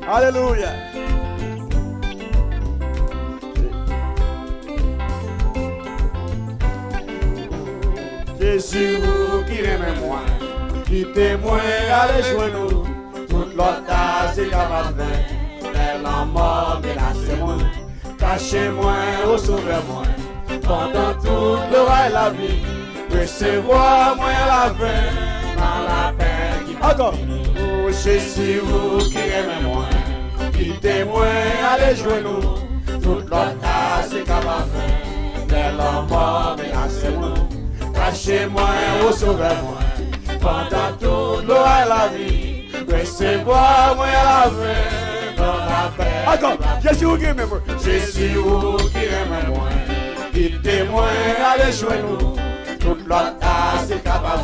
Alléluia. Jésus qui aime moi, qui témoin allez joindre nous, toute l'autre c'est capable de la mort menacez moi, cachez-moi au sauveur-moi, pendant toute l'oreille la vie, recevoir-moi la fin, dans la paix qui encore. Oh Jésus qui aime moi, qui témoin allez joindre nous, toute l'autre c'est capable de la mort menacez moi. Cachez-moi au sauveur-moi, pendant toute l'oreille la vie, recevoir-moi la fin, dans la paix. Encore, Jésus qui aime moi, Jésus qui aime moi, qui témoin allez jouer nous, toute l'autre c'est capable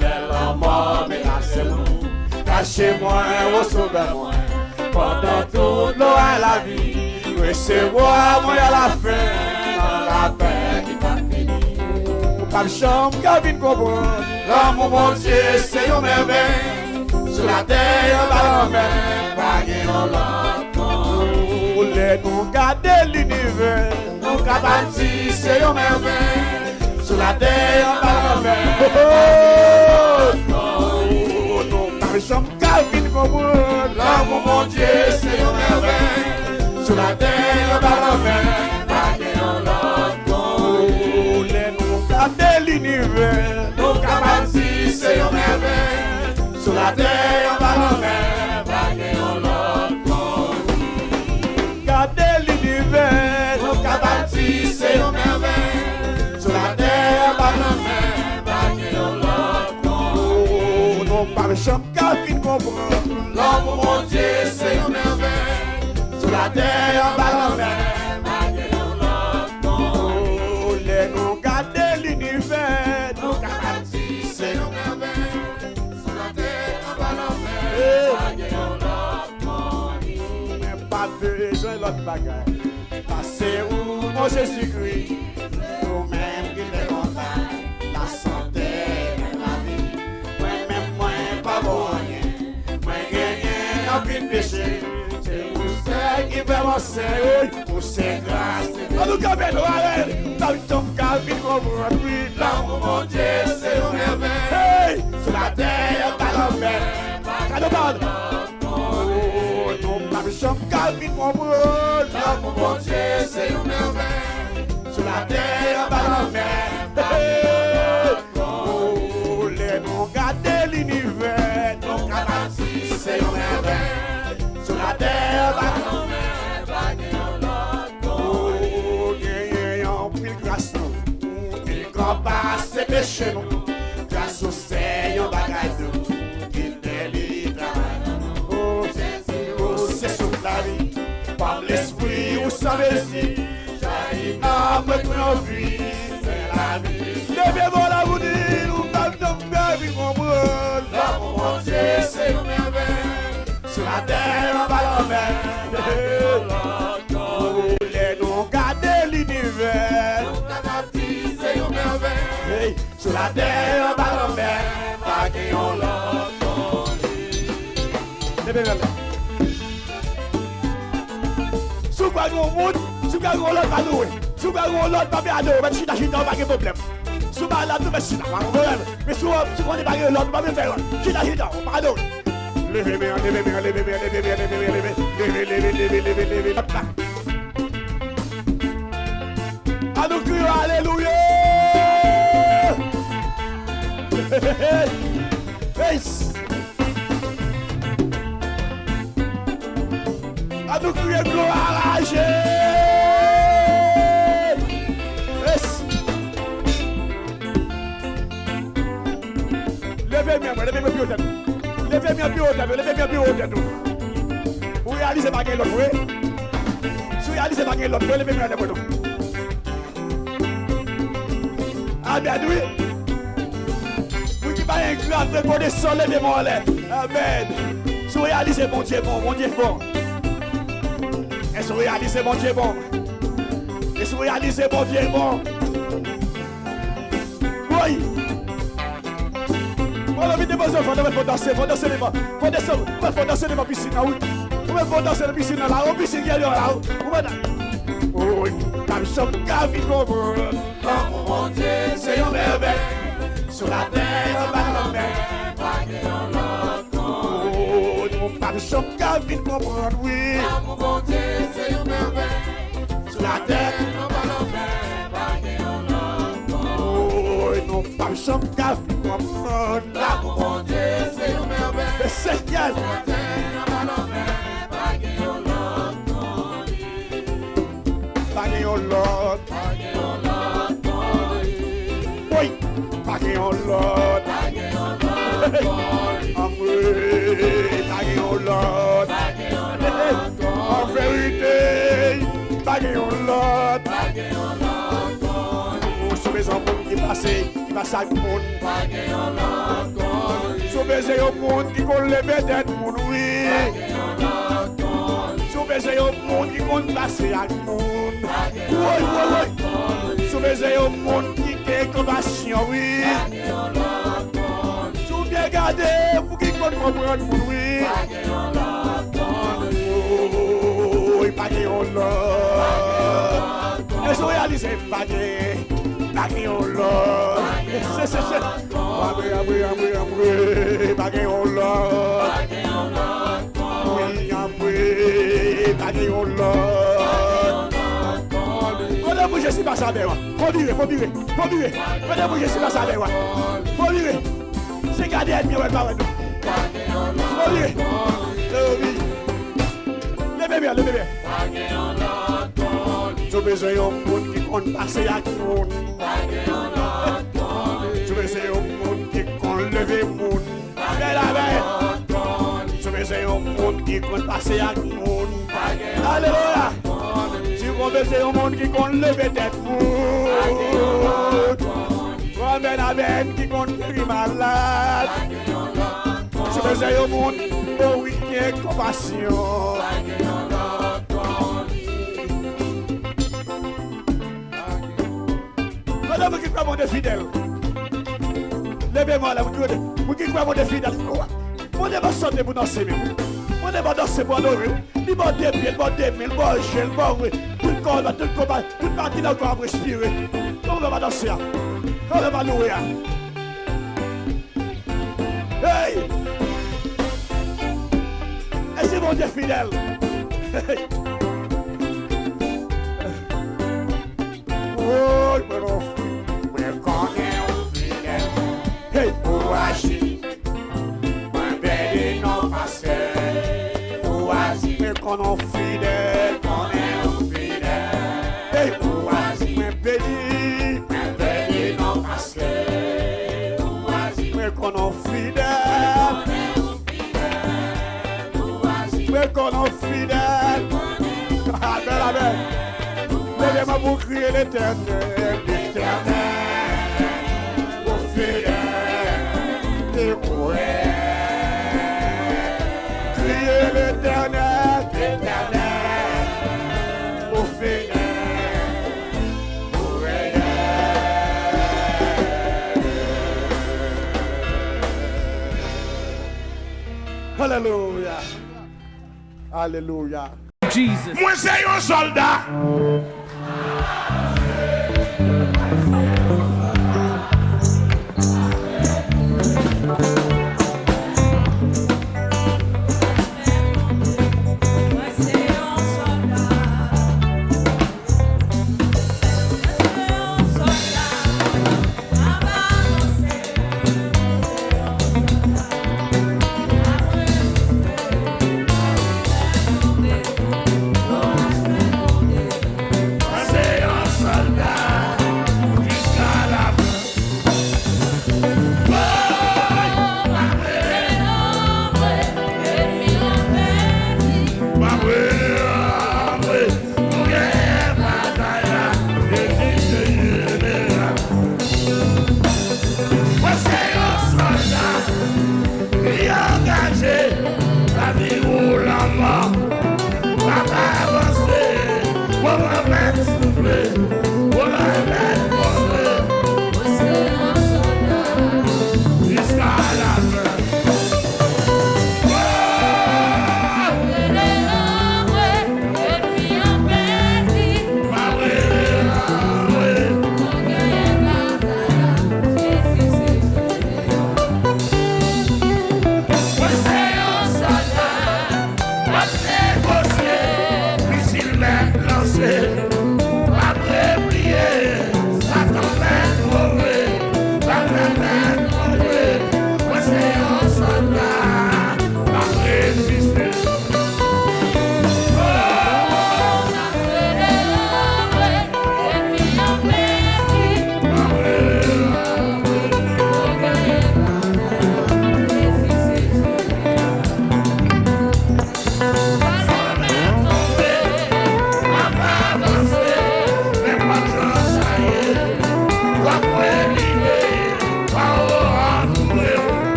de la mort menacez nous. Cachez-moi au sauveur-moi, pendant toute l'oreille la vie, recevoir-moi la fin, dans la paix qui va finir. Pas de chambre, cabine comprendre. L'amour, mon Dieu, c'est une merveille. Sur la terre, par la mer, pas de l'autre. Nous garder l'univers. Nous bâtir, c'est une merveille. Sur la terre, par la mer. Nous pas de chambre, cabine comprendre. L'amour, mon Dieu, c'est une merveille. Sur la terre, par la mer, pas de l'autre. De l'univers, nos capables, c'est une merveille. Sur la terre, par la mer, vaguer l'autre. Gardez l'univers, nos capables, c'est une merveille. Sur la terre, par la mer, vaguer l'autre. Nos parents chantent, cabine comprendre. L'homme, mon Dieu, c'est une merveille. Sur la terre, par la mer. Nous capables, c'est une merveille. Sur la terre, en bas la mer, mais pas besoin de l'autre bagaille. Passez où mon Jésus-Christ, nous-mêmes qui les contents, la santé, la vie. Moi-même, moi, pas bon rien. Moi, gagner en plein péché. C'est pour ça qui fait mon Seigneur, pour ses grâces. On nous cabine, allez, dans ton cabine, on vous appuie. L'amour, mon Dieu, c'est une merveille. Sur la terre, par la mer, pas de balle. Oh, non, pas de chambre, cabine, on vous. L'amour, mon Dieu, c'est une merveille. Sur la terre, par la mer. Oh, les noms gardés l'univers. Non, capables, c'est une merveille. Sur la terre, par la mer. Passe ses péchés nous, grâce au Seigneur bagaille nous, qui délivre. Oh Jésus, oh c'est souffle la vie, par l'esprit ou sans messie, j'arrive à me trouver, c'est la vie. Levez-moi la vous dire, nous t'attendons bien, vie comprendre. L'amour, mon Dieu, c'est une merveille, sur la terre, en bas la mer. Oh, les noms gardés l'univers. Hey, sur la terre, par la mer, pas qu'il y en l'autre. Sous quoi on monte, sous quoi on l'autre pas loué, sous quoi on l'autre pas bien loué, mais si t'as chita, pas de problème. Sous quoi là, tout est chita, pas de problème. Mais sous quoi on est pas l'autre, pas bien faire. Chita, pas de problème. Levez-moi, levez-moi, levez-moi, levez-moi, levez-moi, levez-moi, levez-moi. À nous crier, alléluia. Yes. À nous crier gloire à Jésus. Yes. Levez-moi plus haut. Levez-moi plus haut. Levez-moi plus haut. Vous réalisez pas qu'il l'autre, oui? Si vous réalisez pas qu'il l'autre, levez-moi plus haut. Ah bien oui. Pas un grand pour des soleils de mon lait. Amen. Si vous réalisez mon Dieu bon, mon Dieu bon. Et si vous réalisez mon Dieu bon. Et si vous réalisez mon Dieu bon. Oui. Voilà, vite, faut danser, faut danser devant. Faut danser devant la piscine, oui. Vous pouvez danser la piscine là, la piscine qui est là. Vous pouvez danser. Oh, comme ça, Gavi comprend. Oh mon Dieu, c'est une merveille. Sur la terre, on va la mer. Oh, comme ça, Gavi comprend, oui. Oh mon Dieu, c'est une merveille. Sur la terre, on va la mer. Oh, non, comme ça, Gavi comprend. Là, mon Dieu, c'est une merveille. C'est Gavi. Sur la terre, on va la mer. Bagay on lot, oui, bagay on lot, bagay on lot, en vérité, bagay on lot, pour sauver un monde qui passe à monde, sauver un monde qui compte lever tête monde, oui. Sauver un monde qui compte passer à monde. Oui. Sauver un monde qui a compassion, oui. Tout bien gardé pour qui compte comprendre, oui. Oh, il pague en l'or. Ils ont réalisé, pague en l'or. C'est. Pague en l'or. Bagay on lot. Faut bouger si pas ça ben. Faut virer. Faut bouger si pas ça ben. Faut virer. C'est garder ennemi ouais pas nous. Faut virer. Le bébé. Bagay on lot. Tu besoin un monde qui compte passer à monde. Bagay on lot. Tu besoin un monde qui compte lever monde. C'est un monde qui compte passer à monde. Alléluia. Si vous c'est un monde qui compte lever tête monde. Ramène avec qui compte guérir malade. Si vous c'est un monde où il y a compassion. Madame qui croit mon fidèle. Levez-moi là, vous qui croit mon fidèle. On ne va pas sortir pour danser, on ne va pas danser pour adorer. Il va des pieds, il va des mains, il va gel, il va ouvrir. Tout le corps, tout le combat, toute partie d'un corps respirer. On ne va pas danser, on ne va louer. Hey! Et c'est mon Dieu fidèle. Hey! Oh, mais non, mais quand on est fidèle, hey, pour agir. On est fidèle, et pour agir, béni, non parce que, mais qu'on est fidèle, mais qu'on est fidèle, levez-moi pour crier l'éternel, pour fidèle, et pour crier l'éternel. Alléluia. Alléluia. Jesus. Moi c'est un soldat.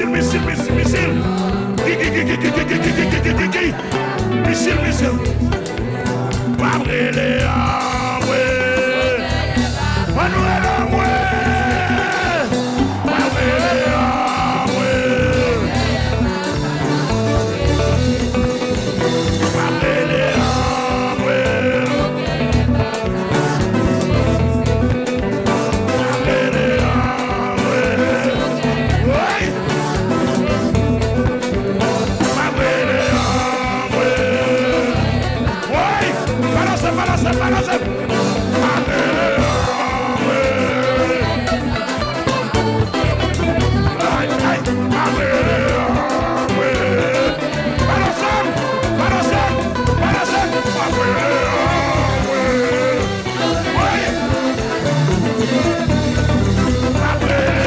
Missile. Missile. Mabrele amwe. Manuel amwe. Mabrele amwe. Mabrele amwe. Mabrele amwe. Ouais. Mabrele amwe. Ouais. Balance. Mabrele amwe. Ay. Mabrele amwe. Balance. Mabrele amwe. Ouais. Mabrele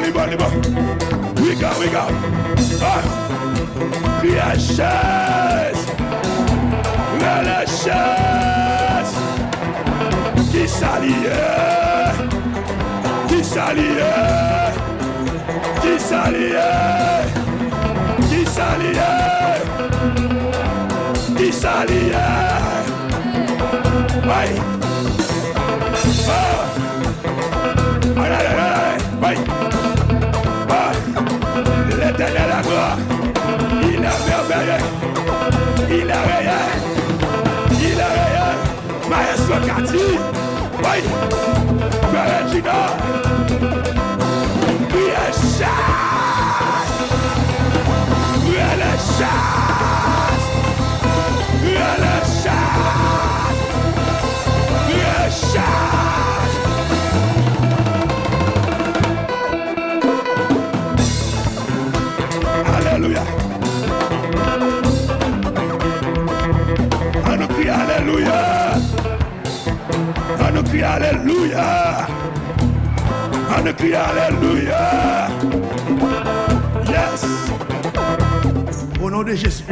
We go. La chaise. La chaise. Qui s'allie. Qui s'allie. Qui s'allie. Qui s'allie. Qui s'allie. Ouais. L'éternel à gloire, il a merveilleux, il a rien, Maestro Kati, oui, Regina, oui, Alléluia. On nous crie Alléluia. On nous crie Alléluia. On nous crie Alléluia. Yes. Au nom de Jésus.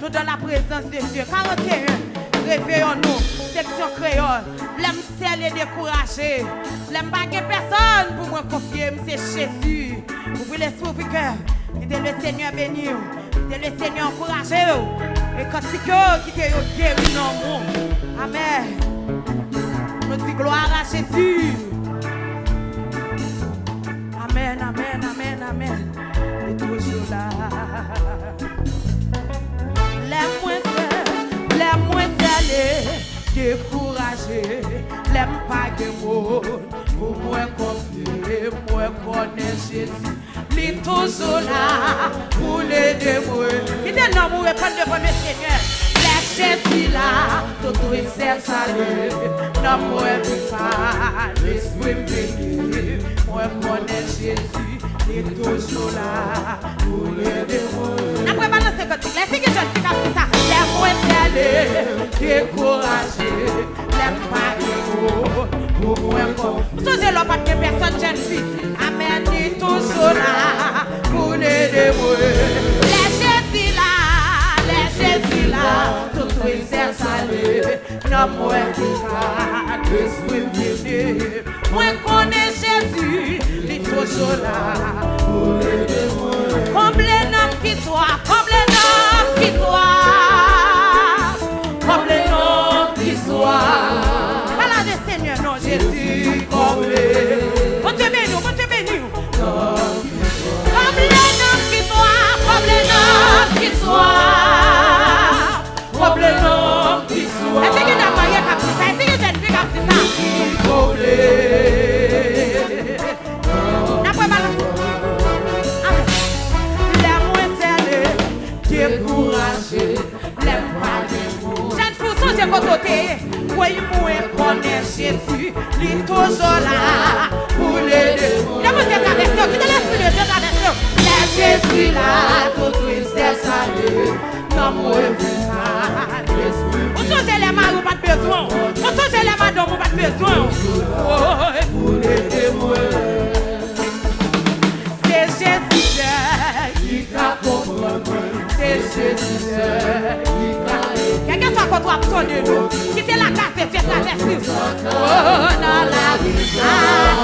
nous dans la présence de Dieu. 41, réveillons-nous, section créole. L'aime seul et découragé. L'aime pas personne pour me confier, c'est Jésus. Ouvrez l'esprit au cœur. Il est le Seigneur béni. Il est le Seigneur encouragé. Et quand c'est que qui est guéri dans le monde. Amen. Nous disons gloire à Jésus. Amen, amen, amen, amen. Il est toujours là. Les moins allés, découragés, les pas de mots, pour moi confier, moi connaître Jésus. Il est toujours là, pour l'aider moi. Il est là, moi, pas de premier Seigneur. Jésus là, tout est salut, non moi pas, l'esprit béni, moi connais Jésus, il est toujours là, pour l'aider moi. Après balancer quand tu laisses que je suis comme ça, les moins allés, découragés, les pas de mots, pour moi comme. Songez là pas que personne jeune fille, amen, il est toujours là, pour l'aider moi. Les Jésus là, tout est salut, non moi pas, l'esprit béni, moi connais Jésus, il est toujours là, pour l'aider moi. Comme les noms qui soient, comme les noms qui soient, comme les noms qui soient. Voilà le Seigneur, non Jésus, comme les. Bon Dieu béni, bon Dieu béni. Comme les noms qui soient, comme les noms qui soient. Comme les noms qui soient. Est-ce que tu as marié comme ça? Est-ce que tu as une fille comme ça? Comme les. D'après ma les moins allés, découragés, les pas de mots. Jeune fou, songez votre côté. Oui, moi, connais Jésus, il est toujours là pour l'aider. Demandez avec nous, qui te laisse le Dieu avec nous. Les Jésus là, tout tristesse salut, non moi pas. On change les mains, pas de besoin. On change les mains, pas de besoin. Pour l'aider moi. C'est Jésus qui t'a compris. C'est Jésus qui t'a. Quelqu'un soit contre toi, nous. Quittez la case et faites la vertu. Oh, dans la vie.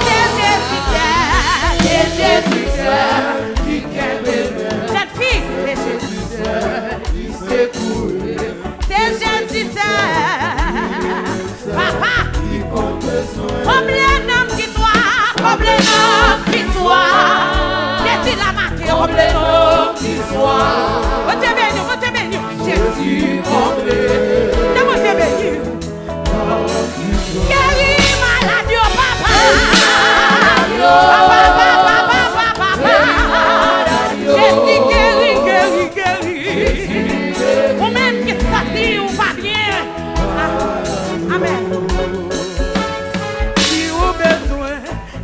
C'est Jésus qui t'aime. Cette fille, c'est Jésus qui s'écoule. C'est Jésus, papa. Comme les noms qui soient, comme les noms qui soient. Jésus la matin, comme les noms qui soient. On te bénit, on te bénit. Jésus, comme les. On te bénit. Guéris maladie, papa. Papa, papa, papa. Jésus guérit, guérit, guérit. Ou même qui s'attire ou pas bien. Amen. Si vous besoin,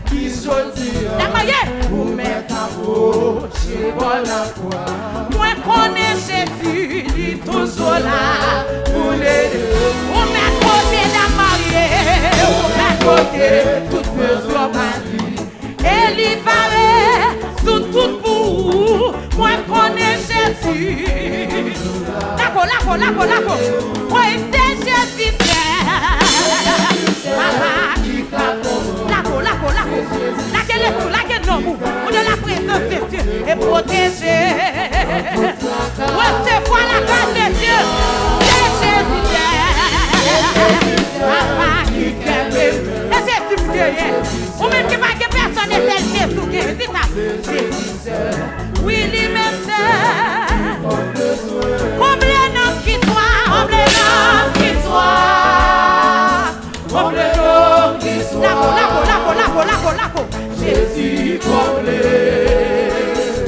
qui choisit. Vous mettez à vous, chez la croix. Moi connais Jésus, il est toujours là pour l'aider. Vous mettez côté la mariée, vous mettez côté toute besoin maladie. Et l'hiver, sous tout bout, moi connais Jésus. D'accord. Moi c'est Jésus. Ou de la présence de Dieu et protéger. Recevoir la grâce de Dieu. C'est Jésus. Papa qui t'aime. Et c'est tout ce ou même qui va que personne n'est tel Jésus. C'est ça. Jésus. Oui, lui-même c'est. Comme les noms qui soient. Comme les noms qui soient. Comme les noms qui soient. Lako. Jésus comblé.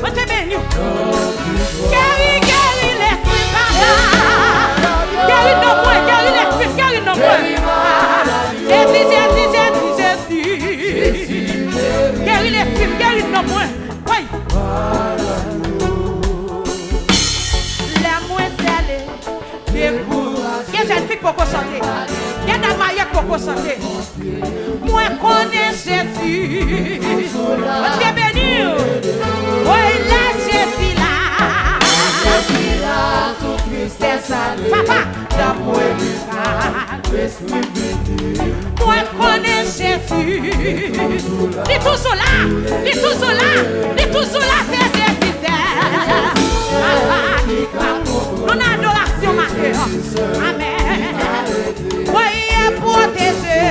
On te bénit. Guéris l'esprit, papa. Guéris nos points, guéris l'esprit, guéris nos points. Jésus. Guéris l'esprit, guéris nos points. Oui. La moins salée. Quelle jeune fille pour chanter? Quelle dame mariée pour chanter? Moi connais Jésus. On te bénit. Oui, là Jésus là. dans toute tristesse allée. Papa, dans moi l'esprit venu. moi connais Jésus. Il est toujours là, il est toujours là, il est toujours là, c'est mon adoration, ma soeur. Amen. Voyez protéger.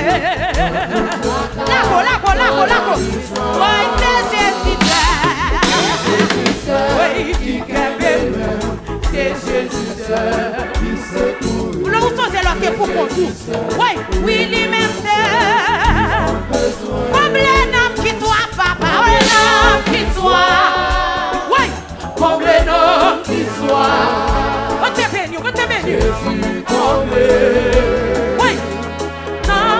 Lago. Voyez Jésus. Voyez qui crève. C'est Jésus. Vous le sentez là que pour conduire. Oui, lui-même c'est. Comme les noms qui toi, papa. Les noms qui toi. Oui, comme les noms qui soit. On te bénit. Jésus comblé. Oui, non.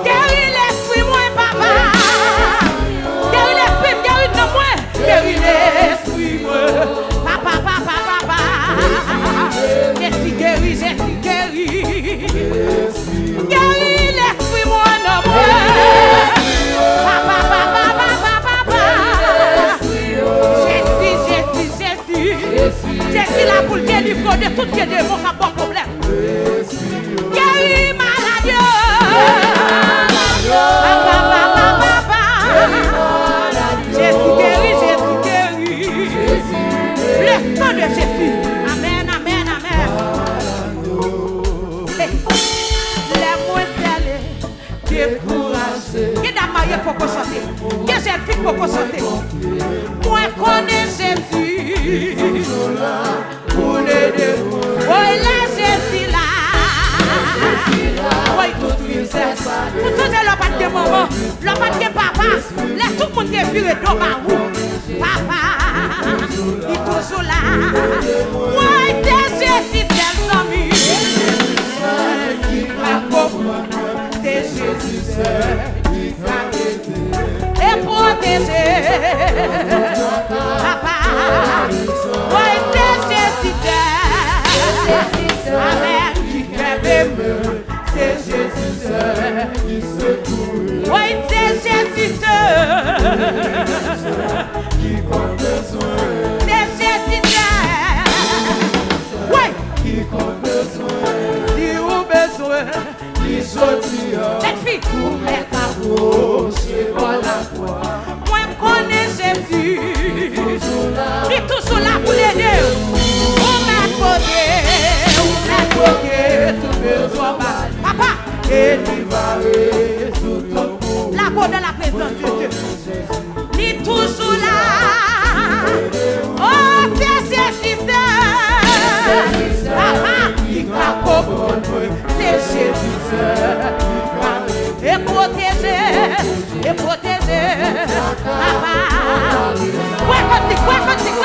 Guéris l'esprit, moi, papa. Guéris l'esprit, guéris de moi. Guéris l'esprit, moi. Papa. Jésus guéris. Guéris l'esprit, moi, non, moi. Papa. Jésus là pour le délivrer de tout pied de mon pas problème. Guéris maladie. Jésus guérit. Le sang de Jésus. Amen. Les moins allés, découragés. Qui n'a marié pour chanter? Qui j'ai fait pour chanter? Moi connais Jésus. Pour l'aider. Oui, là, Jésus là. Oui, tout tristesse. Vous savez, le pas de maman, le pas de papa. Laisse tout le monde viré dans ma roue. Papa, il est toujours là. Oui, c'est Jésus, tes amis. Qui va comprendre. C'est Jésus qui va m'aider. Et protéger. Papa. Oui, c'est Jésus. Amen. Qui crève. C'est Jésus qui secoue. Oui, c'est Jésus qui compte besoin. C'est Jésus. Oui, qui compte besoin. Si vous besoin, qui sortira. cette fille, pour mettre à gauche dans la croix. moi je connais Jésus. Il est toujours là pour l'aider. Vous m'êtes bloqué, tout besoin. Papa, Et il va résoudre tout. la peau de la présence de Dieu. Il est toujours là. Oh, c'est Jésus. Papa, il va comprendre. C'est Jésus. Et protéger. Papa. Quoi continue.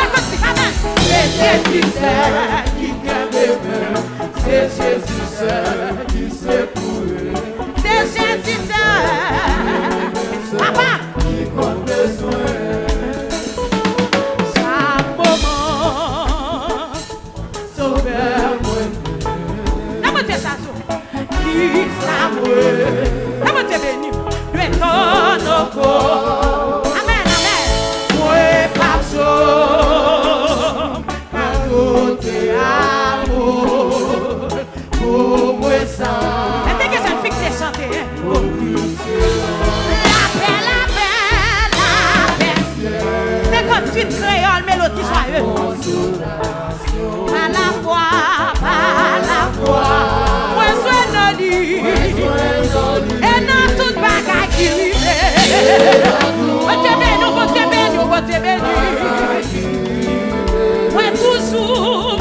Amen. C'est Jésus qui crève. C'est Jésus qui secoue. C'est Jésus. Papa. Qui compte besoin. Chaque moment. Sauveur-moi. Comment tu es ça? Qui s'amoure. Comment tu es béni? Tu es ton corps. Amen. Moi, pas chaud. Car tout est amour. Pour moi, ça. Est-ce que je fixe les chanter? La paix. 58 créoles, mélodie joyeuse. Par la foi. Moi, sois dans lui. Et dans toute bagaille qui vive. Moi, t'es béni. Moi, toujours.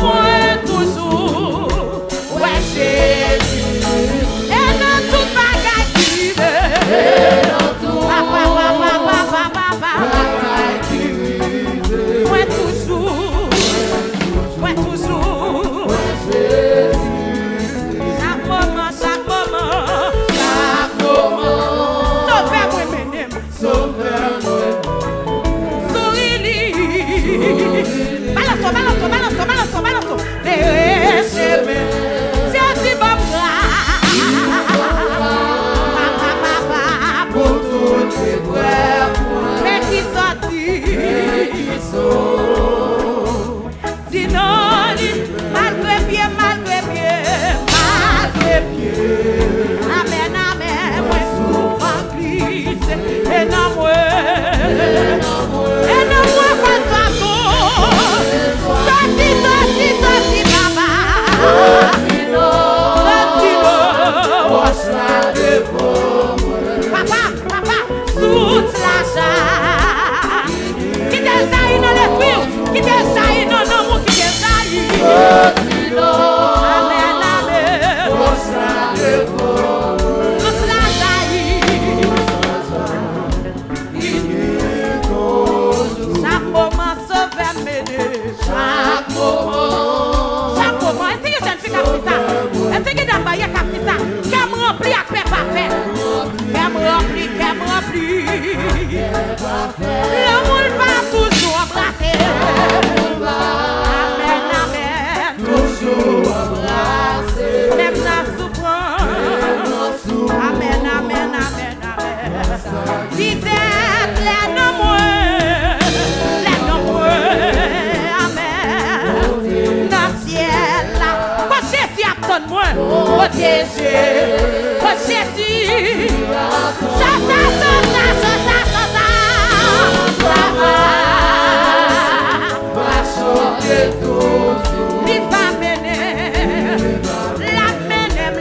Ouais, Jésus. Et dans toute bagaille qui vive. Papa. Moi, toujours. Chaque moment. Sauveur-moi. Souris-lui. Balance. C'est si bon Papa. Pour toutes les frères. Mais qui sortit. Dis non. moi, protéger, Jésus. Ça, il va mener,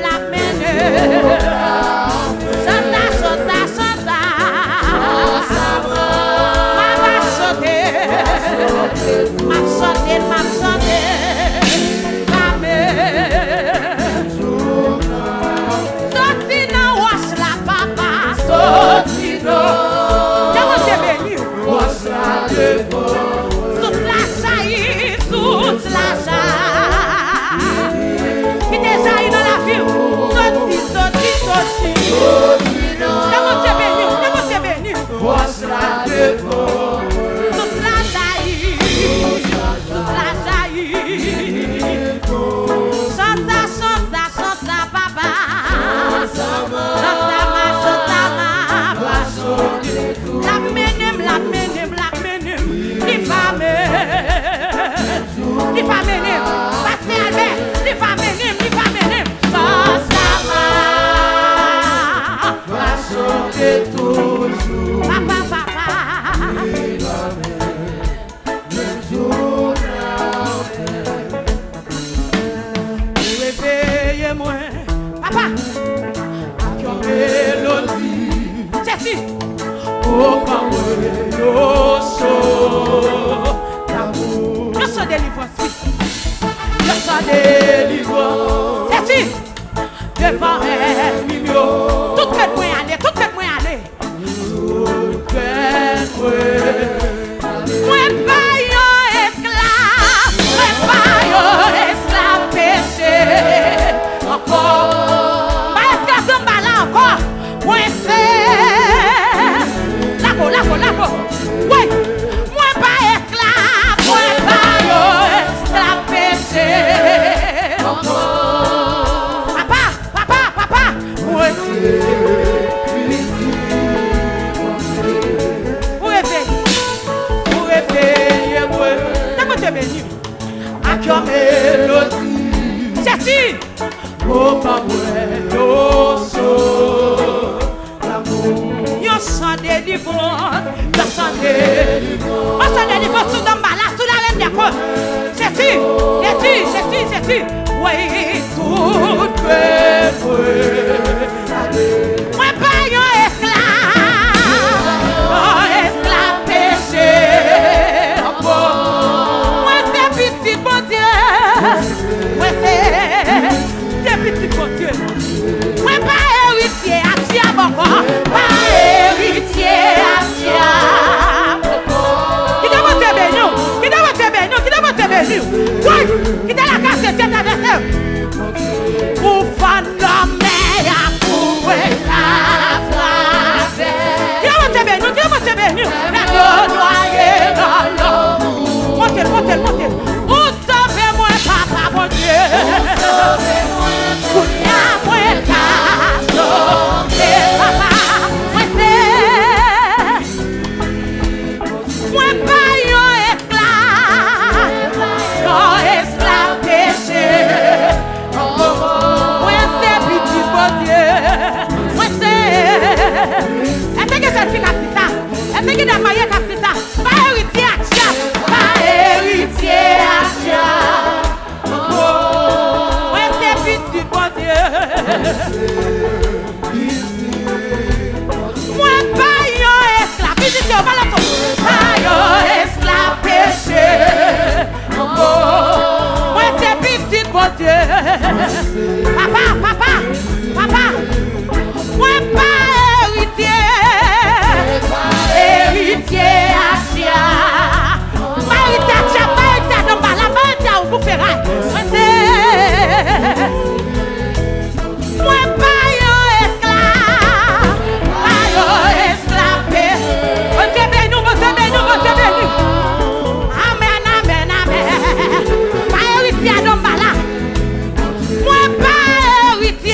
la mener. Devant elle, tout fait moi aller, tout fait moi aller. Tout fait moi pas yon esclave, moi pas yon esclave péché. Encore, pas esclave de mal encore. Moi c'est la go. Oui, moi pas esclave, moi pas yon esclave péché. Encore. Jésus, oh pas l'amour, yo chant délivrance, yo chant délivrance, on chant délivrance sous dans malade, sous la reine des corps. Jésus, oui, tout peut. Moi pas yon esclave péché. Moi c'est petit bon Dieu. Moi c'est petit bon Dieu. Moi pas héritier à diable. Pas héritier à diable. Qui doit monter béni? Oui, qui doit la casse de cet adversaire? Pour faire l'homme à couper la place. Qui doit monter béni? La noyer dans l'eau. Montez. Où sauvez-moi, papa, mon Dieu? Où sauvez-moi, papa, moi c'est. Moi pas yon esclave péché. Moi c'est petit bon Dieu. Moi c'est. Est-ce que cette fille a dit ça? Est-ce que des mariés a dit ça? Pas héritier à diable. Pas héritier à diable. Moi c'est petit bon Dieu. Moi pas yon esclave. Visitez au balaton. Pas yon esclave péché. Moi c'est petit bon Dieu. Papa. Moi pas héritier à diable. Pas héritier à diable. Pas héritier à diable. Pas héritier à vous ferraille. Moi c'est. Moi pas yon esclave. Pas yon esclave péché. Mon Dieu béni. Amen. Pas héritier à diable. Moi pas héritier.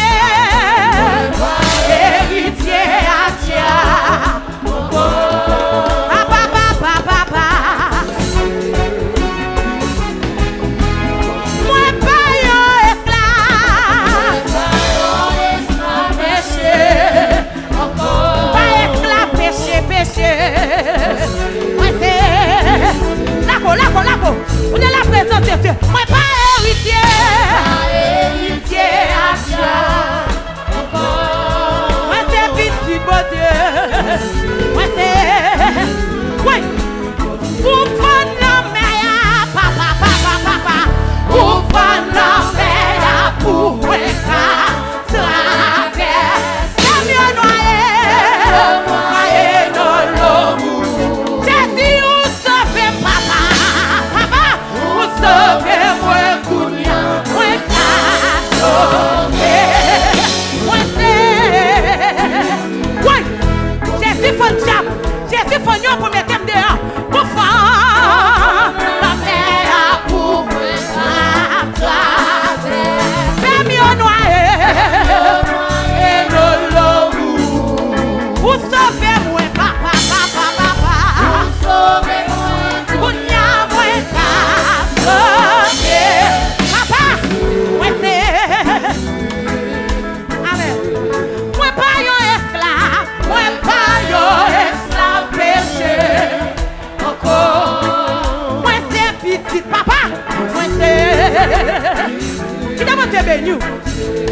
Dieu béni.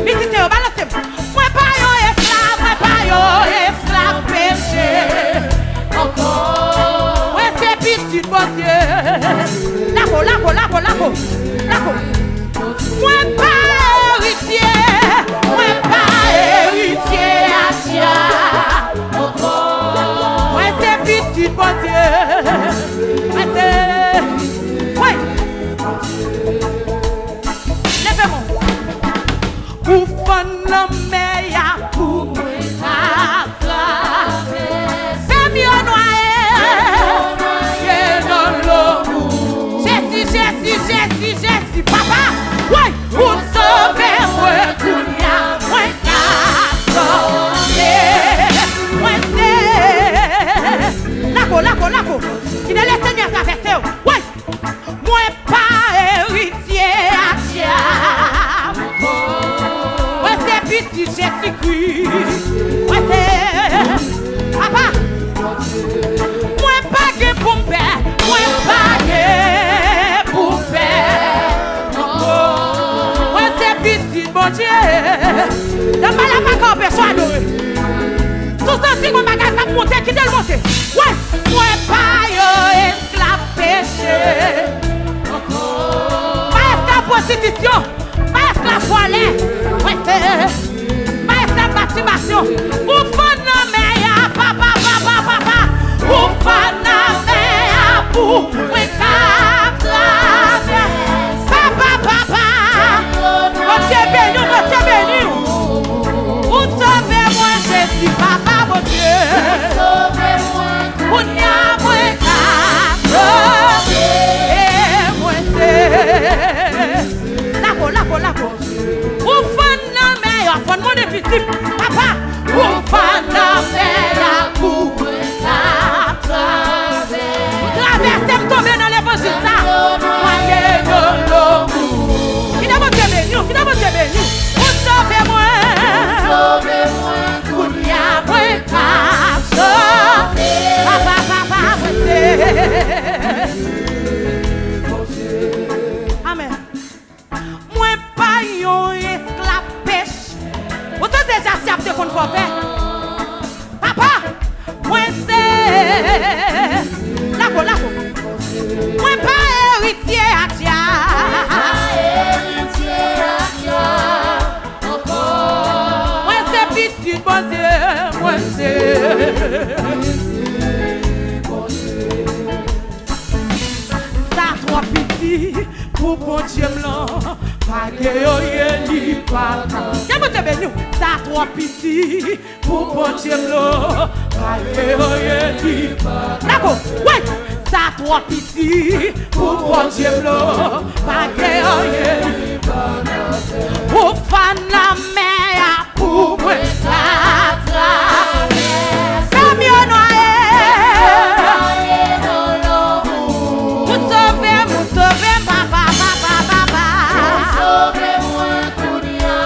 Mettez au balancez. Moi pas yo esclave péché. Encore. Ouais c'est petit bon Dieu. Lako. Moi pas héritier Atia. Encore. Ouais c'est petit bon Dieu. Ouais. Levez-moi. Pour fun la meilleure pour fais mieux noyer dans l'eau. Jésus, papa. Ouais, pour sauver moi, Kounia, moi Lako. Il est le Seigneur qui a fait ça. Ouais, moi pas héritier Atia. Ouais, c'est petit Jésus-Christ. Ouais, c'est papa. Moi pas que pour père. Ouais, c'est petit bon Dieu. Dans ma la pas personne adorer. Tout ça c'est mon bagage va monter qui doit le monter. Ouais, moi pas yo esclave péché. Pas esclave prostitution, pas esclave voilée. Ouais, c'est pas esclave masturbation. Ou fan meya papa. Ou fan meya pour moi papa. Mon Dieu béni. Vous sauvez-moi Jésus, papa, mon Dieu. Sauvez-moi, vous n'y a moins qu'à Lako. Vous faites la meilleure, faites mon difficile, papa. Vous faites la meilleure pour traversez, tomber dans l'évangile, ça. Moyen de l'eau. Qui n'a pas Dieu béni. Vous sauvez-moi. Kounia, moi papa, amen. Moi pas yon esclave pêche. Vous avez déjà accepté qu'on peut faire. Papa, moi c'est Lako. Moi pas héritier Atia. Moi c'est petit bon Dieu. Moi c'est ça trop petit pour bon Dieu blanc. Pas que yo li pas. Quel bon Dieu béni. Ça trop petit pour bon Dieu blanc. Pas que yo li pas. Lako, ouais. Ça trop petit pour bon Dieu blanc. Pas que yo li pas. Pour fan la mer pour moi. C'est mieux noyer. Vous sauvez, papa. Sauvez-moi, Kounia,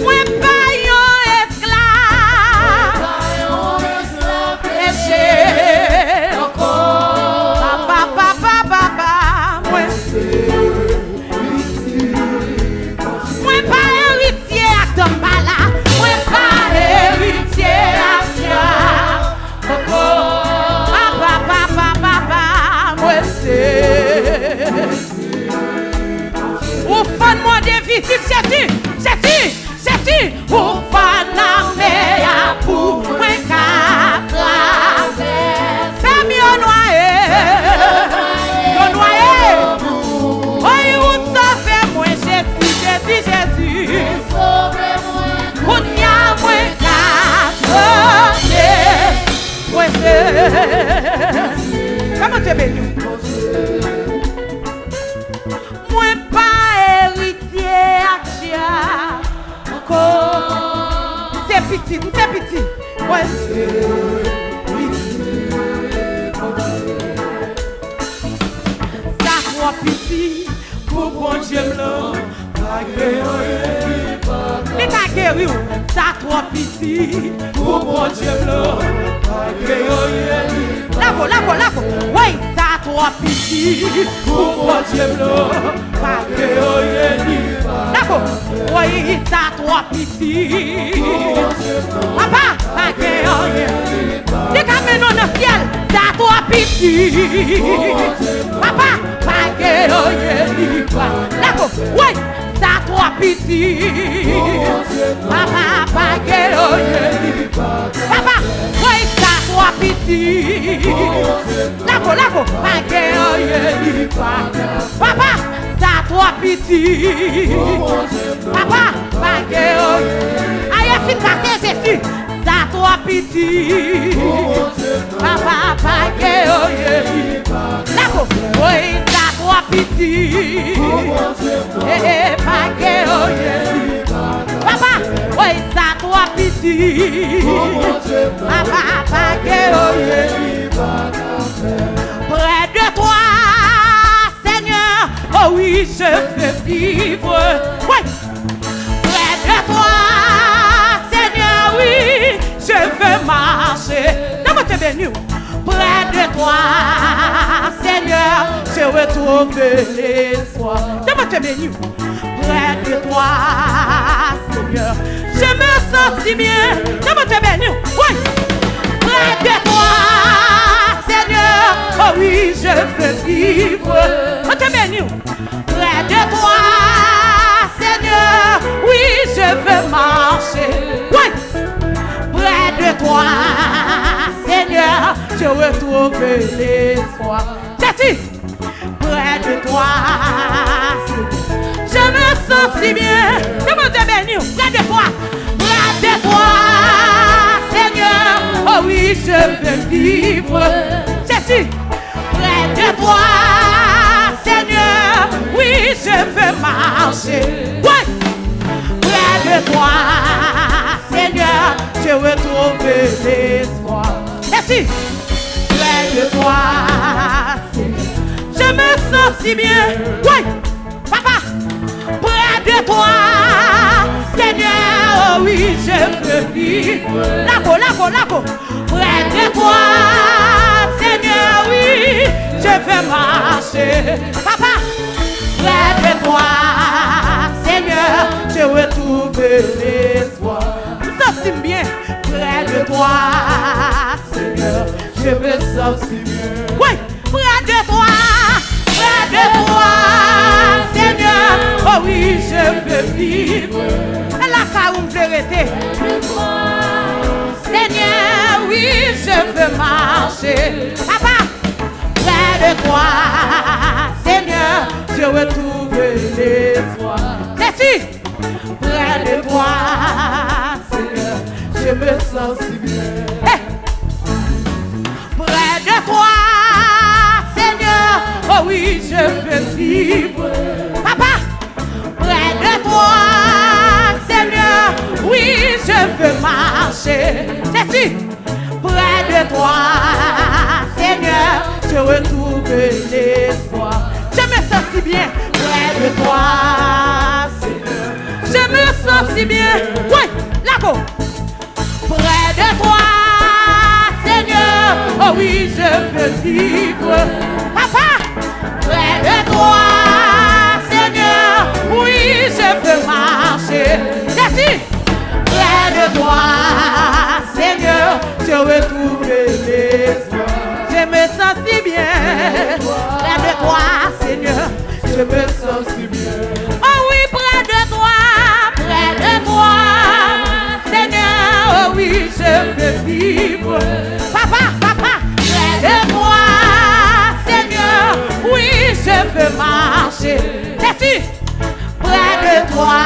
moi pas yon esclave. Péché. Papa. Moi pas héritier à Tombala. Moi pas héritier à Tia. Papa. Moi c'est. Ou fan moi difficile, c'est-tu. Ou fan la meya pour moi quatre. Fais mieux noyer. Oui, vous sauvez-moi Jésus. Sauvez-moi. On y a moins quatre. Ouais, c'est. Comment tu es béni? Moi pas héritier Atia. Encore. C'est petit. Ouais, c'est. Ça trop petit pour bon Dieu blanc. Les cagueries, ça trop petit pour bon Dieu blanc. Lako. Ouais. toi piti, pour mon Dieu blanc, pas que rien. D'accord, oui, ça toi piti. Papa, pas que rien. Les caméras dans le ciel, ça toi piti. Papa, pas que rien. D'accord, oui, ça toi piti. Papa, pas que rien. Papa, oui, ça toi piti. D'accord, pas que rien. Papa, ça toi piti. Papa, pas que rien. Aïe, c'est cassé, c'est sûr. Ça toi piti. Papa, pas que rien. D'accord, oui, ça toi piti. Eh, pas que rien. Papa, oui, ça toi piti. Papa, pas que rien. Près de toi, Seigneur, oh oui, je veux vivre. Oui, près de toi, Seigneur, oui, je veux marcher. Dans votre béni, près de toi, Seigneur, je retrouve l'espoir. Dans votre béni, près de toi, Seigneur, je me sens si bien. Dans votre béni, oui, près de toi, Seigneur, oh oui, je veux vivre. Votre béni, près de toi, Seigneur, oui, je veux marcher. Oui, près de toi, Seigneur, je retrouve l'espoir. Jésus, près de toi, je me sens si bien. Demandez béni, près de toi, Seigneur, oh oui, je veux vivre. Jésus, près de toi, Seigneur, oui, je veux marcher. Oui, près de toi, Seigneur, je retrouve l'espoir. Jésus, près de toi, Seigneur, je me sens si bien. Oui, papa, près de toi, Seigneur, oh oui, je veux vivre. Lago, près de toi, Seigneur, oui, je veux marcher. Papa, près de toi, Seigneur, je retrouve l'espoir. Ça si bien, près de toi, Seigneur, je me sens si bien. Oui, près de toi, Seigneur, oh oui, je veux vivre. Et là, ça vous me vérité. Seigneur, oui, je veux marcher. Papa, près de toi, Seigneur, je retrouve l'espoir. Jésus, près de toi, Seigneur, je me sens si bien. Hey. Près de toi, Seigneur, oh oui, je veux vivre. Papa, près de toi, Seigneur, oui, je veux marcher. Jésus, près de toi, Seigneur, je retrouve l'espoir. Je me sens si bien, près de toi, Seigneur. Je me sens si bien, oui, là-bas. Près de toi, Seigneur, oh oui, je veux vivre. Papa, près de toi, Seigneur, oui, je veux marcher. Jésus, près de toi, Seigneur, je retrouve l'espoir. Je me sens si bien, près de toi, Seigneur, je me sens si bien. Oh oui, près de toi, Seigneur, oh oui, je veux vivre. Papa, près de toi, Seigneur, oui, je veux marcher. Jésus, près de toi,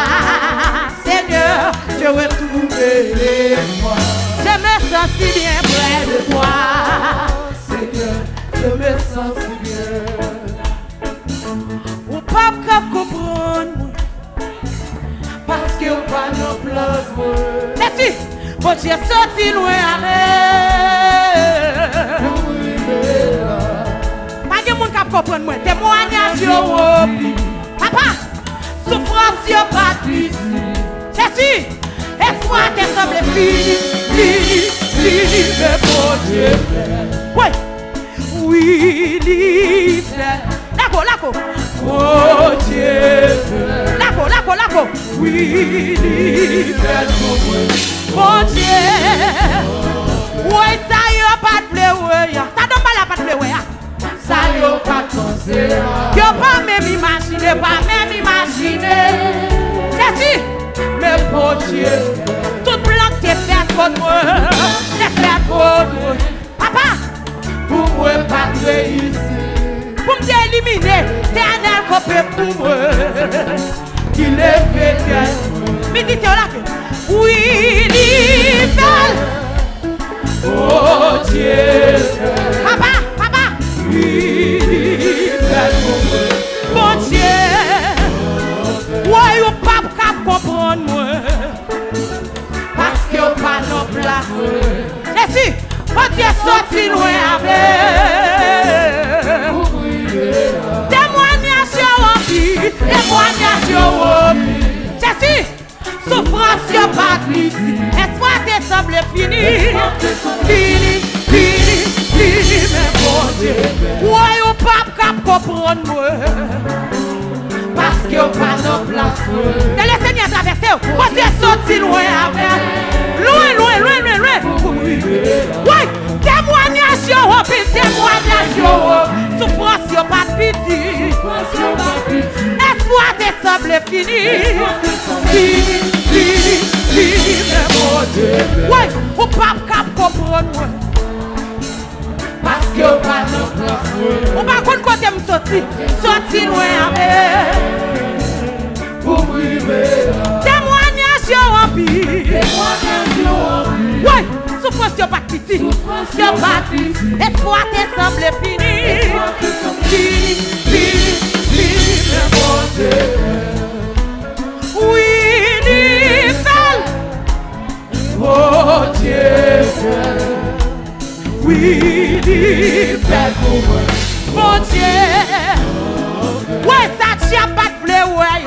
Seigneur, je retrouve l'espoir. Je me sens si bien près de toi, Seigneur, je me sens si bien. Ou pas comprendre, parce que ou pas nos place. Jésus, bon Dieu sorti loin avec. Pas de monde qui comprendre moi. Témoignage yo. Papa, souffrance yo pas de Jésus, espoir te semble fini, bon Dieu. Oui, Oui, il fait. Lako. Oh Dieu. Lako. Oui, il fait. Oh Dieu. Oui, ça y a pas de pleurer. Ça donne pas la pas de pleurer. Ça y a pas de penser. Yo pas même imaginer. C'est si. Mais bon Dieu. Tout blanc t'es fait contre moi. T'es fait contre moi. Papa. Pour moi pas réussir. Pour m'éliminer, t'es copé pour moi. Il est fait. Mais dites là que oui, il fait. Oh Dieu. Papa. Oui, il fait pour moi. Bon Dieu. Ouais, ou pas comprendre moi. Parce que pas non place. Jésus, bon Dieu sorti loin avec. Témoignage au Jésus, souffrance y'a pas de espoir te semble fini, mais bon Dieu, ouais, ou pas comprendre moi, parce que y'a pas de place. C'est le Seigneur traversé, on s'est sorti loin avec, loin. Ouais, témoignage au souffrance y'a pas de pitié. Espoir te semble fini. Mais mon Dieu. Ouais, ou pas comprendre moi. Parce que ou pas non place. Ou pas qu'on côté me sorti loin avec. Pour priver. Témoignage au rempli. Ouais, souffrance y'a pas de pitié. Y'a pas de pitié. Espoir te semble fini. Oui, il fait. Oh Dieu. Oui, il fait pour moi. Bon Dieu. Ouais, ça tient pas de blé, ouais.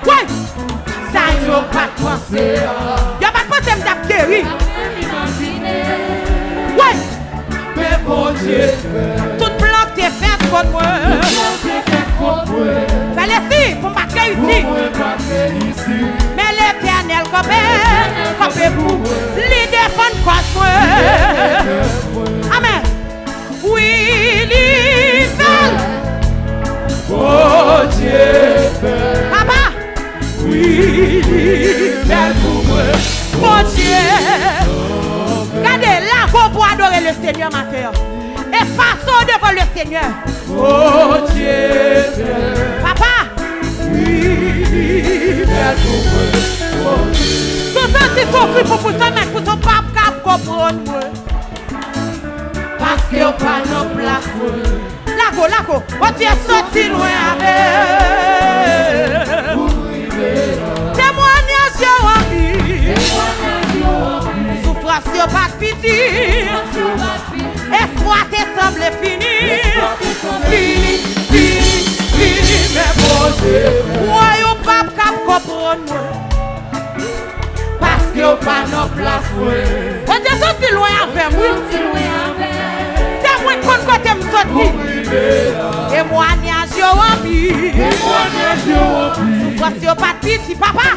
Ouais, ça y'a pas de pensée. Y'a pas de pensée, m't'a guéri. Ouais, mais bon Dieu. Toute blanc t'es fait contre moi. Fallait si, pour pas réussir. Mais l'Éternel comme vous, les défendre contre moi. Amen. Oui, il fait. Oh Dieu. Papa. Oui, il fait pour moi. Bon Dieu. Regardez là, qu'on peut adorer le Seigneur matin. Et façon devant le Seigneur. Oh Dieu. Papa. Oui, tout ça c'est son cri pour ça, mais pour son papa comprendre moi. Parce qu'il n'y a pas de place. Lako, on tient sorti loin avec. Témoignage au vie. Souffrance y'a pas de pitié. Espoir te semble fini. Mais bon Dieu. Ouais, y'a pas de comprendre moi. Parce qu'il n'y a pas de place. On tient sorti loin avec moi. C'est moi qui côté me sorti. Témoignage au vie. Souffrance y'a pas de pitié, papa.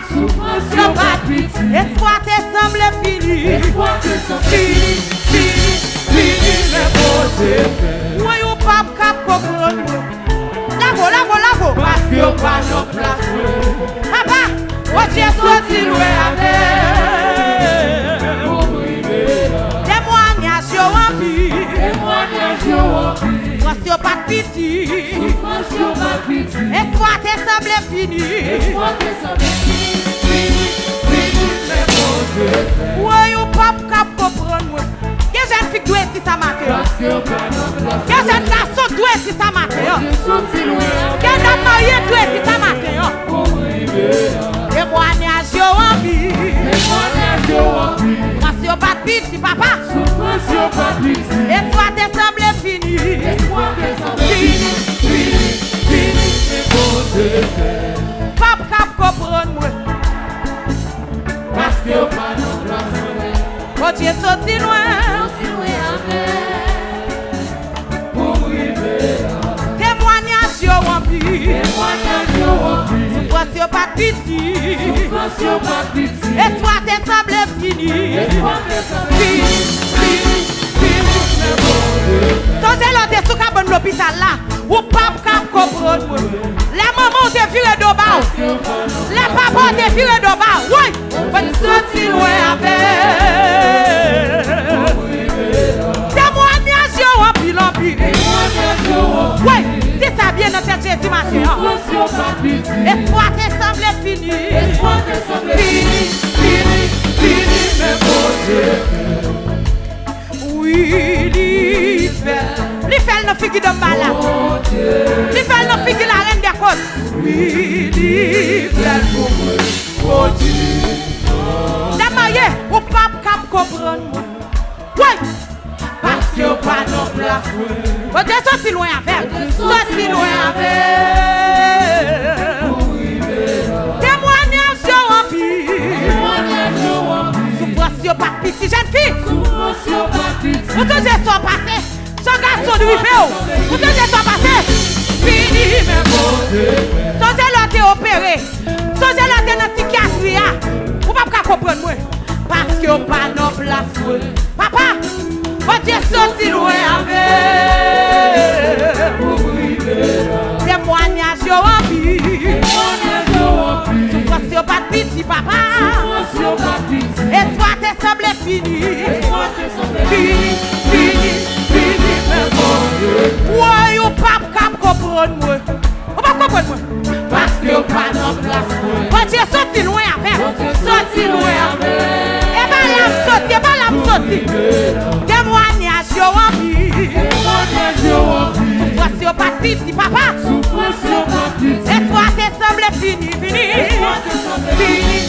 Y'a pas de pitié. Espoir te semble fini. Mais bon Dieu. Ouais, y'a pas de comprendre moi. Lako. Parce qu'il n'y a pas de place. Papa, on tient sorti loin avec. Témoignage au vie. Souffrance y'a pas de pitié. Espoir te semble fini. Ouais, y'a pas de comprendre moi. Quel jeune fille doit être ça matin? Quel jeune garçon doit être ça matin? Quel homme marié doit être ça matin? Témoignage au vie. Parce qu'il n'y a pas de pitié, papa. Et toi, te semble fini. Papa, comprendre moi. Parce qu'il n'y a pas de place. Quand tu es sorti loin. piti. Espoir te semble fini. Fini. Songez l'autre sous cabane l'hôpital là. Ou pas comprendre. Les mamans te viré de bas. Les papas te viré de bas. Oui. Faut sortir loin avec. Témoignage en pile en pile. Oui. C'est ça bien dans cette Jésus ma soeur. Espoir te semble fini. Fini, mais bon Dieu. Oui, li fait nos figues de malade. Li fait nos figues la reine des côtes. Oui, li fait pour moi. Damaye, ou pas cap comprendre. Oui, parce que pas non place. Vous êtes sorti loin avec. Sorti loin avec. Témoignage en pile. Souffrance pas petit jeune fille. Vous tous êtes passés. Son garçon de Riféo. Vous tous êtes passés. Fini, mais bon. Songez l'autre opéré. Songez l'autre dans la psychiatrie. Vous ne pouvez pas comprendre moi. Parce que pas non place. Papa, votre Dieu sorti loin avec. Témoignage en vie. Souffrance pas petit, papa. Espoir te semble fini. Fini, mais bon Dieu. Ouais, ou pas comprendre moi. Ou pas comprendre moi. Parce que pas non place. Votre Dieu sorti loin avec. Sorti loin avec. Et pas l'âme sorti. Témoignage en vie. Souffrance pas petit, papa. Espoir te semble fini. Fini,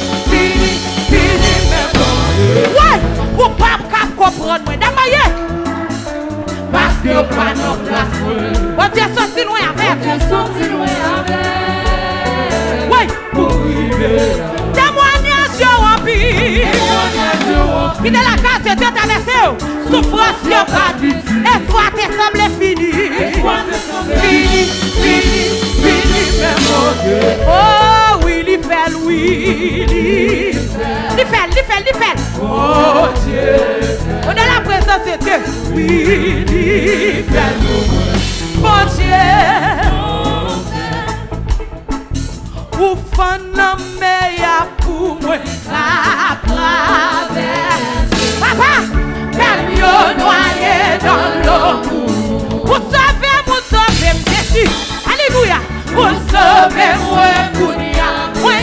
mais bon Dieu. Ouais, ou pas comprendre moi. Damaye. Parce que pas non place. Votre Dieu sorti loin avec. Oui. Témoignage en vie. Qui de la grâce de Dieu traversé. Souffrance pas dit. Espoir te semble fini. Fini, mais mon Dieu. Oh oui, il fait. Oh Dieu. On est la présence de Dieu. Oui, il fait. Mon Dieu. Ou fan la meilleure pour moi la traverse. Papa, camion noyé dans l'eau. Vous savez, Jésus. Alléluia. Vous savez, moi, Kounia. Moi,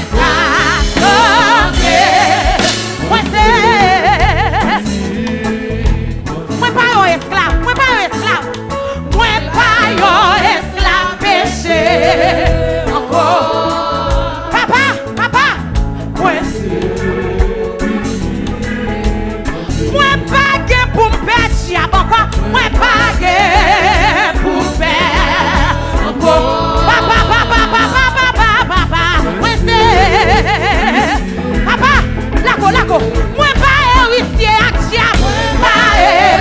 moi, pas un esclave. Moi, pas un esclave. Moi, pas un esclave péché. Encore. Papa. Moi, pas que pour me perdre. Encore. Moi, pas que pour faire. Encore. Papa. Moi, c'est. Papa. Lago. Moi, pas héritier à diable. Pas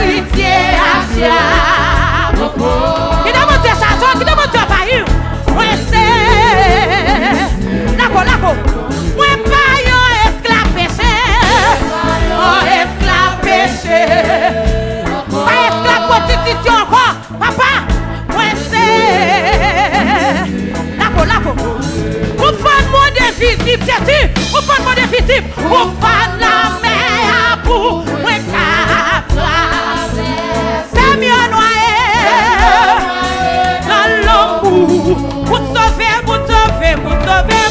héritier à diable. Qui demande tes chansons, qui demande tes pailles. Moi, c'est. Lago. Moi, pas un esclave péché. Un esclave péché. Pas esclave constitution encore. Papa. Moi, c'est. Lago. Vous faites mon défi, c'est-tu? Vous faites mon défi, vous faites la mer pour moi c'est mieux noyé dans l'eau. Vous sauvez,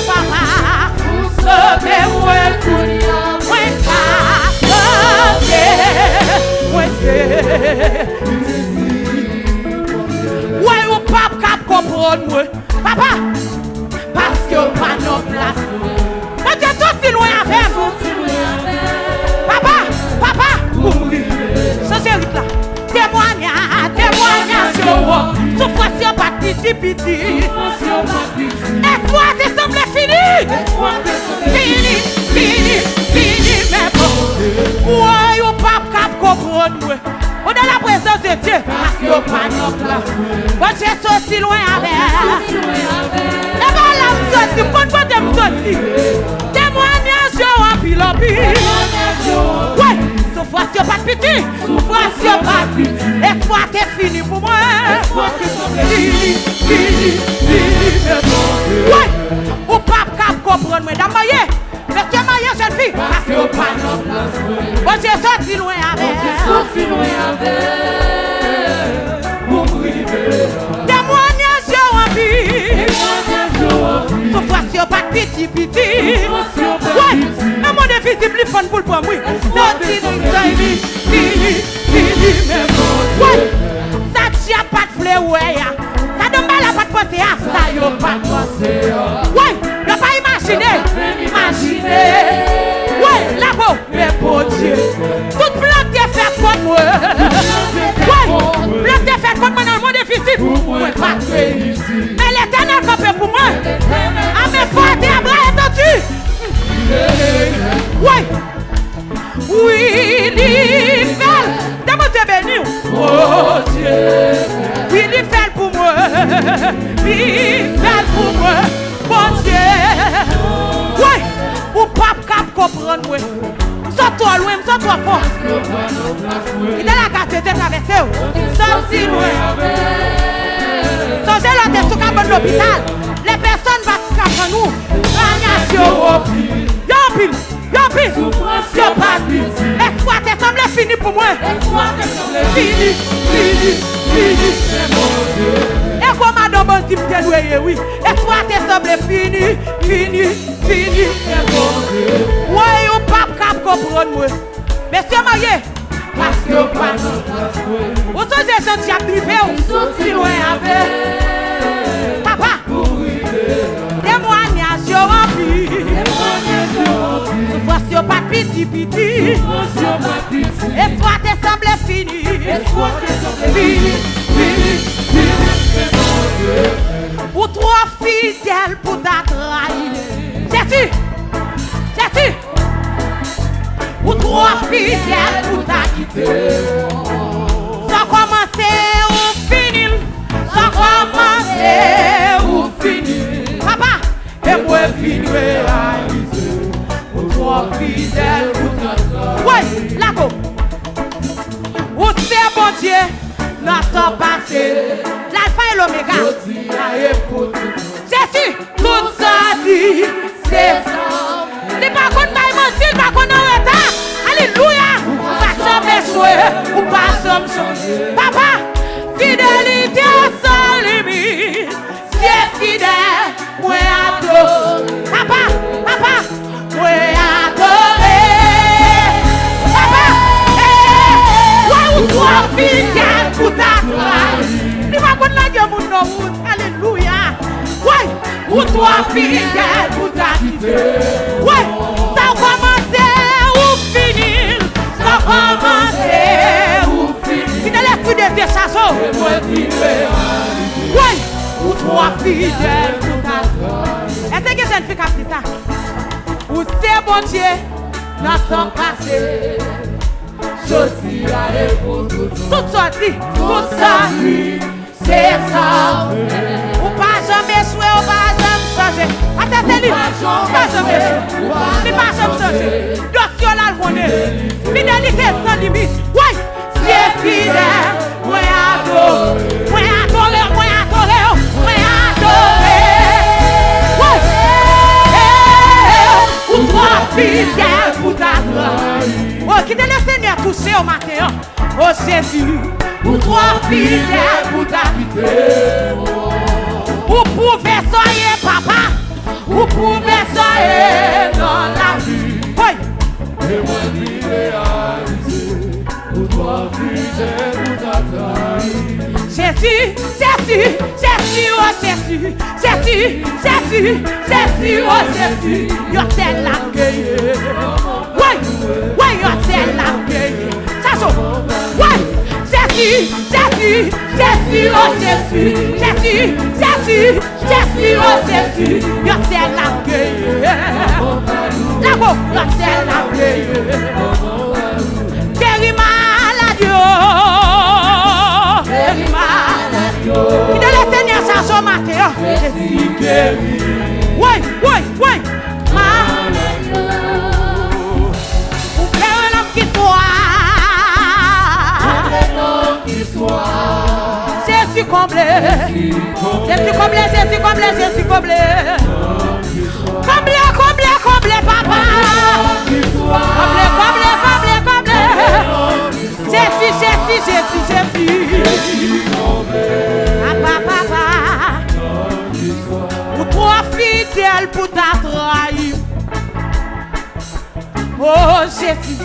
papa. Vous sauvez, moi ouais, ou pas comprendre moi. Papa. Parce que pas nos places. Quand tu es sorti loin avec vous. Papa. Ça c'est là. Témoignage. Souffrance pas petit. Espoir te semble fini. Fini, mais bon. Ouais, ou pas comprendre moi. On est la présence de Dieu. Parce que pas nos places. Quand tu es sorti loin avec. Et bien là, je sorti. Témoignage en pile en pile. Ouais, sauf fois si pas de petit. Sauf fois si pas de petit. Espoir t'es fini pour moi. Espoir t'es fini. Ouais, ou pas cap comprendre moi. Dame mariée. Monsieur marié, jeune fille. Parce que pas non place. Bon, j'ai sorti loin avec. Sorti loin avec. Pour priver. Témoignage en pile. Sauf fois si pas de petit. Ouais, mais mon défi c'est plus fun pour le point, oui. Sorti fini. Ouais, ça tient pas de fleur, ouais. Ça donne mal à pas de penser à ça, yo pas de penser. Ouais, y'a pas imaginé. Ouais, là-bas, mais pour Dieu. Toute plante est faite contre moi. Ouais, plante est faite contre moi dans le monde difficile. Ouais, pas de réussir. Mais l'éternel campé pour moi. À mes fortes et à bras étendus. Ouais. Oui, il fait. D'amour te béni. Oh Dieu. Oui, il fait pour moi. Il fait pour moi. Bon Dieu. Ouais. Ou pas cap comprendre moi. Sors-toi loin, sors-toi fort. Il est la carte de traverser. Sorti loin. Songez la tête sur le cabane de l'hôpital. Les personnes vont se casser nous. Yo pile. Espoir te semble fini pour moi. Fini. Et comme madame bon type de loué, oui. Espoir te semble fini. Ouais, ou pas cap comprendre moi. Monsieur marié. Parce que pas non. Vous êtes gentil à privé ou sorti loin avec. Papa. Témoignage rempli. Voici au pas petit. Espoir te semble fini. Fini. Ou trop fidèle pour ta trahir. Jésus. Ou trop fidèle pour ta quitter. Sans commencer ou finir. Papa. Et moi fini réaliser. Ou trop fidèle pour ta trahir. Ouais, là go. Ou c'est bon Dieu. Notre passé. L'alpha et l'oméga. Jésus, tout ça dit, c'est ça. Les pas qu'on m'a menti, pas qu'on a retard. Alléluia. Pas jamais jouer, ou pas jamais changer. Papa, fidélité sans limite. C'est fidèle, moi adore. Papa, moi adore. Papa, ouais, ou toi fidèle pour ta trahir. Il va qu'on la gueule mon nom. Alléluia. Ouais, ou toi fidèle pour ta quitter. Ouais, ça commence ou finir. Ça commence ou finir. Fidèle esprit de Dieu chasseur. Ouais, ou toi fidèle pour ta trahir. Est-ce que je ne fais qu'à ça? Ou c'est bon Dieu, notre passé. Sorti à l'épaule, tout sorti, c'est ça. Ou pas jamais jouer, ou pas jamais changer. Attends, c'est lui. Pas jamais jouer. Il pas jamais changer. Docteur là, le connaît. Fidélité sans limite. Ouais, c'est fidèle. Moi adore. Ouais. Ou toi fidèle pour ta trahir. Oh, qui te le Seigneur touché au matin. Oh Jésus. Ou toi fidèle pour ta quitter. Ou pouvez soyez papa. Ou pouvez soyez dans la vie. Oui. Et moi qui réaliser. Ou toi fidèle pour ta trahir. Jésus, oh Jésus. Oh Jésus. Yo c'est la gueule. Oui, yo c'est la gueule. Ça ouais. Jésus, oh Jésus. Oh Jésus. Yo c'est la gueule. Là-bas, yo c'est la gueule. Guéris malade. Il est le Seigneur chasse au matin. Oui. Ouais, ou faire un homme qui soit. Jésus comblé. Jésus comblé, Jésus comblé, Jésus comblé. Comblé, comblé, comblé, papa. Comblé, comblé, comblé, comblé. Jésus, Jésus, Jésus, Jésus. Papa, papa. Ou trop fidèle pour ta trahir. Oh Jésus,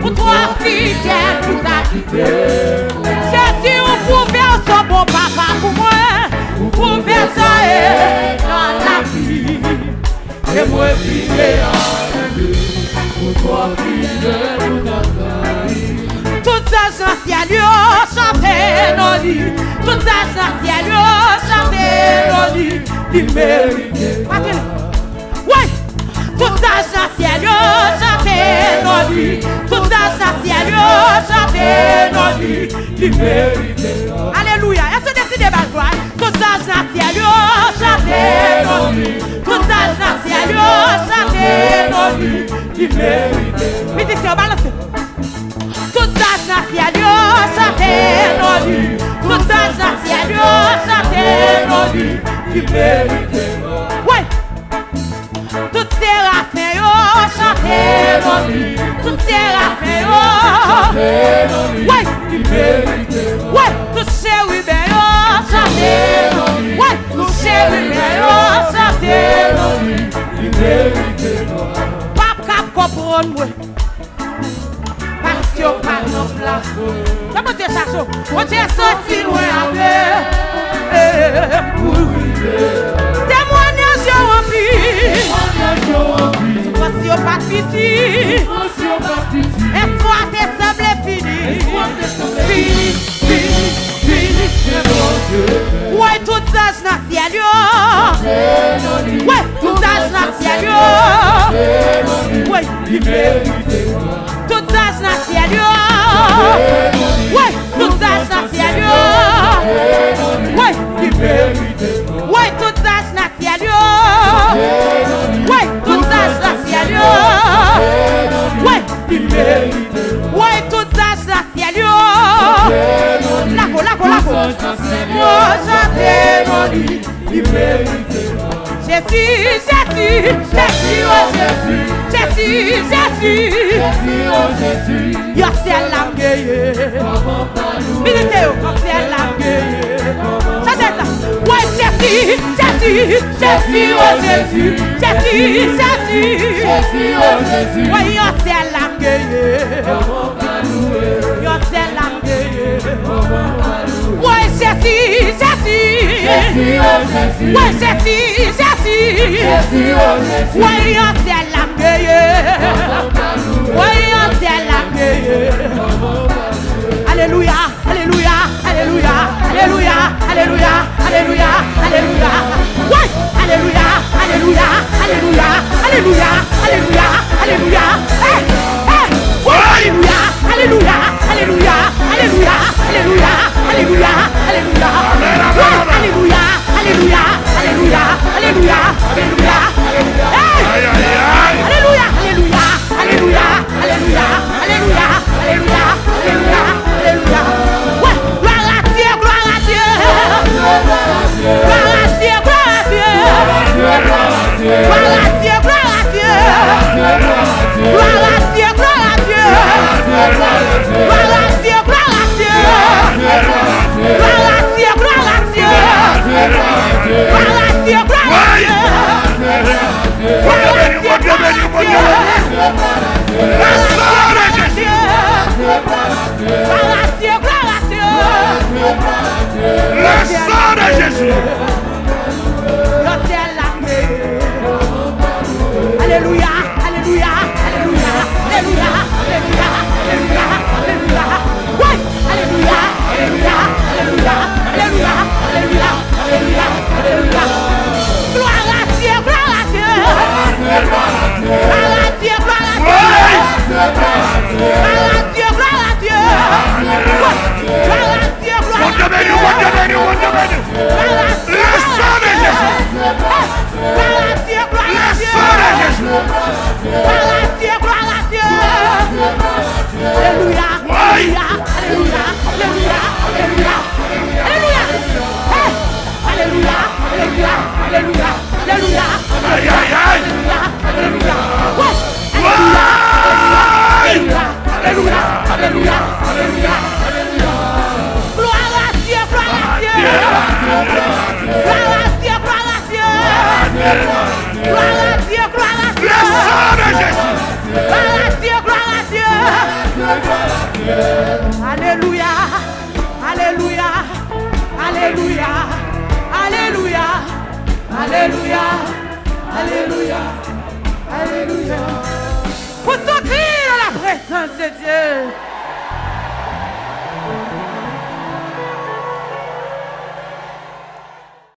ou trop fidèle pour ta quitter. Jésus, ou pour faire son bon papa pour moi. Ou pour faire ça dans la vie. Et moi fidèle à Dieu. Ou trop fidèle pour ta trahir. Tout ça ciel chanter nos lits. Tout ça ciel chanter nos lits. Il mérite. Ouais. Tout ça ciel chanter nos lits. Tout ça ciel chanter nos lits. Il mérite. Alléluia. Est-ce que décidez de gloire? Tout ça ciel chanter nos lits. Tout ça ciel chanter nos lits. Il mérite. Mais c'est balance. Tout ça ciel chanter nos lits. Tout ça ciel chanter nos lits. Il mérite. Ouais. Tout séraphins chanter nos lits. Tout séraphins chanter nos lits. Ouais. Il mérite. Ouais. Tout chérubins chanter nos lits. Ouais. Tout chérubins chanter nos lits. Il mérite. Pape cap comprendre moi. Parce que pas nos places. Comment tu cherches? On t'est sorti loin après. Témoignage rempli. Voici au pas piti. Et toi t'es semblé fini. Fini, fini, fini. Ouais, tout ça dans ciel. Ouais, tout ça dans ciel. Ouais, il mérite. Tout ça dans ciel. Ouais, tout ça dans ciel. Ouais, il mérite. Ouais, tout ça dans ciel. Ouais, tout ça dans ciel. Ouais, il mérite. Ouais, tout ça dans ciel. Laco, laco, laco. Il mérite. Jésus, Jésus, Jésus, oh Jésus, Jésus, Jésus, Jésus, oh Jésus. Yo c'est la guerre. Visitez yo, c'est la guerre. Ça c'est ça. Ouais Jésus, Jésus, Jésus, oh Jésus, Jésus, Jésus, Jésus, oh Jésus. Ouais yo c'est la guerre. Yo c'est la guerre. Ouais Jésus, Jésus, Jésus, oh Jésus. Ouais Jésus, Jésus, Jésus, oh Jésus. Ouais yo c'est la guerre. Ouais yo c'est la guerre. Alléluia, alléluia, alléluia, alléluia, alléluia, alléluia, alléluia. Ouais, alléluia, alléluia, alléluia, alléluia, alléluia, alléluia. Hey, hey, alléluia, alléluia, alléluia, alléluia, alléluia, alléluia, alléluia. Ouais, alléluia, alléluia, alléluia, alléluia, alléluia. Hey, alléluia, alléluia, alléluia, alléluia, alléluia, alléluia, alléluia. Ouais, gloire à Dieu, gloire à Dieu. Gloire à Dieu, gloire à Dieu. Gloire à Dieu, gloire à Dieu. Gloire à Dieu, gloire à Dieu. Gloire à Dieu, gloire à Dieu. Gloire à Dieu, gloire à Dieu. Gloire à Dieu, gloire à Dieu. Gloire à Dieu, gloire à Dieu. Le sang de Jésus. Alléluia, alléluia, alléluia, alléluia, alléluia, alléluia, alléluia. Ouais, alléluia, alléluia, alléluia, alléluia, alléluia, alléluia, alléluia. Gloire à Dieu, gloire à Dieu. Gloire à Dieu, gloire à Dieu. Gloire à Dieu, gloire à Dieu. Gloire à Dieu, gloire à Dieu. Gloire à Dieu, gloire à Dieu. Gloire à Dieu, gloire à Dieu. Le sang de Jésus. Gloire à Dieu, gloire à Dieu. Alléluia, alléluia, alléluia, alléluia, alléluia, alléluia, alléluia. Pour t'entrer dans la présence de Dieu.